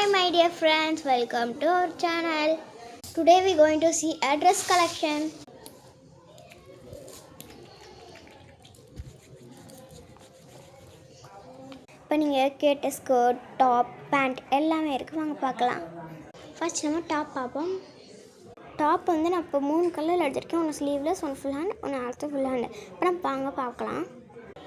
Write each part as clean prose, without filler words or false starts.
Hi my dear friends, welcome to our channel. Today we are going to see a dress collection. இப்போ நீங்கள் கேட்ட skirt, top, pant எல்லாமே இருக்குது, வாங்க பார்க்கலாம். ஃபர்ஸ்ட் நம்ம டாப் பார்ப்போம். டாப் வந்து நான் இப்போ 3 கலரில் எடுத்திருக்கேன். ஒன்று ஸ்லீவ்லெஸ், ஒன்று ஃபுல் ஹேண்ட், ஒன்று அடுத்து ஃபுல் ஹேண்ட். இப்போ நம்ம வாங்க பார்க்கலாம்.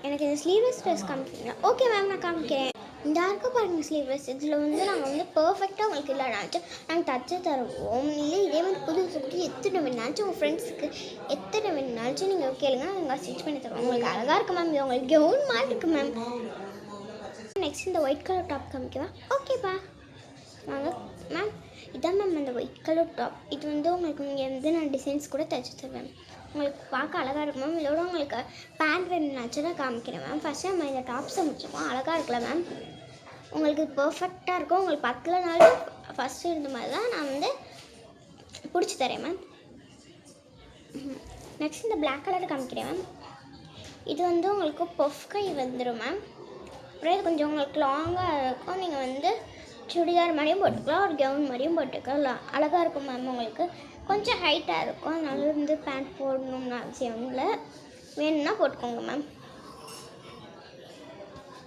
எனக்கு இந்த ஸ்லீவ்லெஸ் ட்ரெஸ் காமிக்கிறீங்களா? ஓகே மேம், நான் காமிக்கிறேன். இந்த இருக்க பாருங்கள் ஸ்லீவ்லெஸ். இதில் வந்து நாங்கள் வந்து பர்ஃபெக்டாக உங்களுக்கு இல்லைனாச்சும் நாங்கள் தச்சு தருவோம். இல்லை இதே மாதிரி புதுசு புது எத்தனை வேணுனாச்சும் உங்கள் ஃப்ரெண்ட்ஸுக்கு எத்தனை வேணுனாச்சும் நீங்கள் கேளுங்க, நாங்கள் ஸ்டிச் பண்ணி தருவோம். உங்களுக்கு அழகாக இருக்குது மேம். இது உங்களுக்கு கவுன் மாதிரி இருக்குது மேம். நெக்ஸ்ட் இந்த ஒயிட் கலர் டாப் காமிக்கவா? ஓகேப்பா வாங்க மேம். இதான் மேம் அந்த ஒயிட் கலர் டாப். இது வந்து உங்களுக்கு இங்கே வந்து நான் டிசைன்ஸ் கூட தைச்சி தருவேன். உங்களுக்கு பார்க்க அழகாக இருக்கும் மேம். இதோட உங்களுக்கு பேண்ட் வேணும்னாச்சும் தான் காமிக்கிறேன் மேம். ஃபஸ்ட்டு நம்ம இந்த டாப்ஸை முடிச்சிருக்கோம். அழகாக இருக்குல்ல மேம்? உங்களுக்கு பர்ஃபெக்டாக இருக்கும். உங்களுக்கு 10 நாளும் ஃபஸ்ட்டு இருந்த மாதிரி தான் நான் வந்து பிடிச்சி தரேன் மேம். நெக்ஸ்ட் இந்த பிளாக் கலர் காமிக்கிறேன் மேம். இது வந்து உங்களுக்கு பஃப் கை வந்துடும் மேம். அப்புறம் இது கொஞ்சம் உங்களுக்கு லாங்காக இருக்கும். நீங்கள் வந்து சுடிதார் மாதிரியும் போட்டுக்கலாம், ஒரு கவுன் மாதிரியும் போட்டுக்கலாம். அழகாக இருக்கும் மேம். உங்களுக்கு கொஞ்சம் ஹைட்டாக இருக்கும். அதனால வந்து பேண்ட் போடணும்னு அவசியம் இல்லை. வேணும்னா போட்டுக்கோங்க மேம்.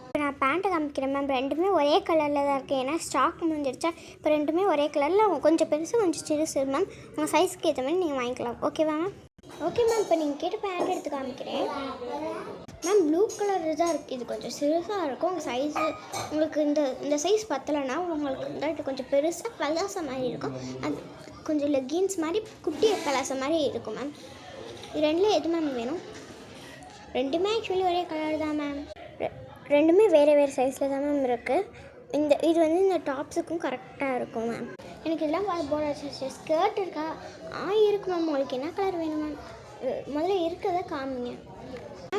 இப்போ நான் பேண்ட்டை காமிக்கிறேன் மேம். ரெண்டுமே ஒரே கலரில் தான் இருக்குது. ஏன்னா ஸ்டாக் முடிஞ்சிருச்சா. இப்போ ரெண்டுமே ஒரே கலரில் கொஞ்சம் பெருசு கொஞ்சம் சிறுசு மேம். உங்கள் சைஸ்க்கு ஏற்ற மாதிரி நீங்கள் வாங்கிக்கலாம். ஓகேவா மேம்? Okay ma'am. இப்போ நீங்கள் கேட்ட பேண்ட் எடுத்து காமிக்கிறேன் மேம். ப்ளூ கலர் தான் இருக்குது. இது கொஞ்சம் சிறுசாக இருக்கும். உங்கள் சைஸு உங்களுக்கு இந்த சைஸ் பத்தலைன்னா உங்களுக்கு வந்து கொஞ்சம் பெருசாக பலாசை மாதிரி இருக்கும். அது கொஞ்சம் லெகின்ஸ் மாதிரி குட்டி பலாசை மாதிரி இருக்கும் மேம். இது ரெண்டில் எது மேம் வேணும்? ரெண்டுமே ஆக்சுவலி ஒரே கலர் தான் மேம். ரெண்டுமே வேறு வேறு சைஸில் தான் மேம் இருக்குது. இது வந்து இந்த டாப்ஸுக்கும் கரெக்டாக இருக்கும் மேம். எனக்கு இதெல்லாம் போட ஸ்கர்ட் இருக்கா? இருக்கு மேம். உங்களுக்கு என்ன கலர் வேணும் மேம்? முதல்ல இருக்கிறத காமிங்க மேம்.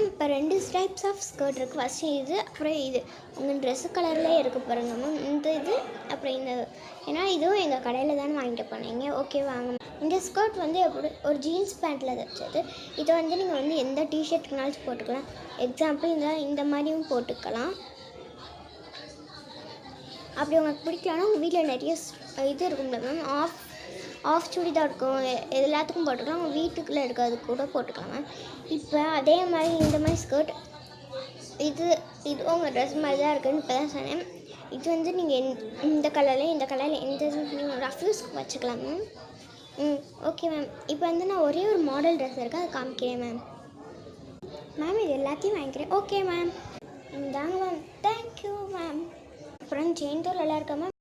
இப்போ 2 டைப்ஸ் ஆஃப் ஸ்கர்ட் இருக்குது. ஃபஸ்ட்டு இது, அப்புறம் இது. உங்கள் ட்ரெஸ்ஸு கலர்லேயே இருக்குது பாருங்கள் மேம். இந்த இது அப்புறம் இந்த, ஏன்னா இதுவும் எங்கள் கடையில் தானே வாங்கிட்டு போனீங்க. ஓகே வாங்க. இந்த ஸ்கர்ட் வந்து எப்படி ஒரு ஜீன்ஸ் பேண்ட்டில் தைச்சது. இதை வந்து நீங்கள் வந்து எந்த டிஷர்ட்டுக்குனாலும் போட்டுக்கலாம். எக்ஸாம்பிள் இந்த மாதிரியும் போட்டுக்கலாம். அப்படி உங்களுக்கு பிடிக்கலன்னா உங்கள் வீட்டில் நிறைய இது இருக்கும்ல மேம். ஆஃப் சுடிதார் இருக்கும். எல்லாத்துக்கும் போட்டுக்கலாம். உங்கள் வீட்டுக்குள்ளே இருக்கிறது கூட போட்டுக்கலாம் மேம். இப்போ அதே மாதிரி இந்த மாதிரி ஸ்கர்ட் இது உங்கள் ட்ரெஸ் மாதிரி தான் இருக்குதுன்னு இப்போ தான் சொன்னேன். இது வந்து நீங்கள் இந்த கலரில் எந்த நீங்கள் ரஃப் யூஸ்க்கு வச்சுக்கலாம் மேம். Okay ma'am. இப்போ வந்து நான் ஒரே ஒரு மாடல் ட்ரெஸ் இருக்குது, அதை காமிக்கிறேன் மேம். மேம் இது எல்லாத்தையும் வாங்கிக்கிறேன். Okay ma'am. இந்தாங்க மேம். Thank you ma'am. அப்புறம் செயின் தோல் எல்லாம் இருக்கா மேம்?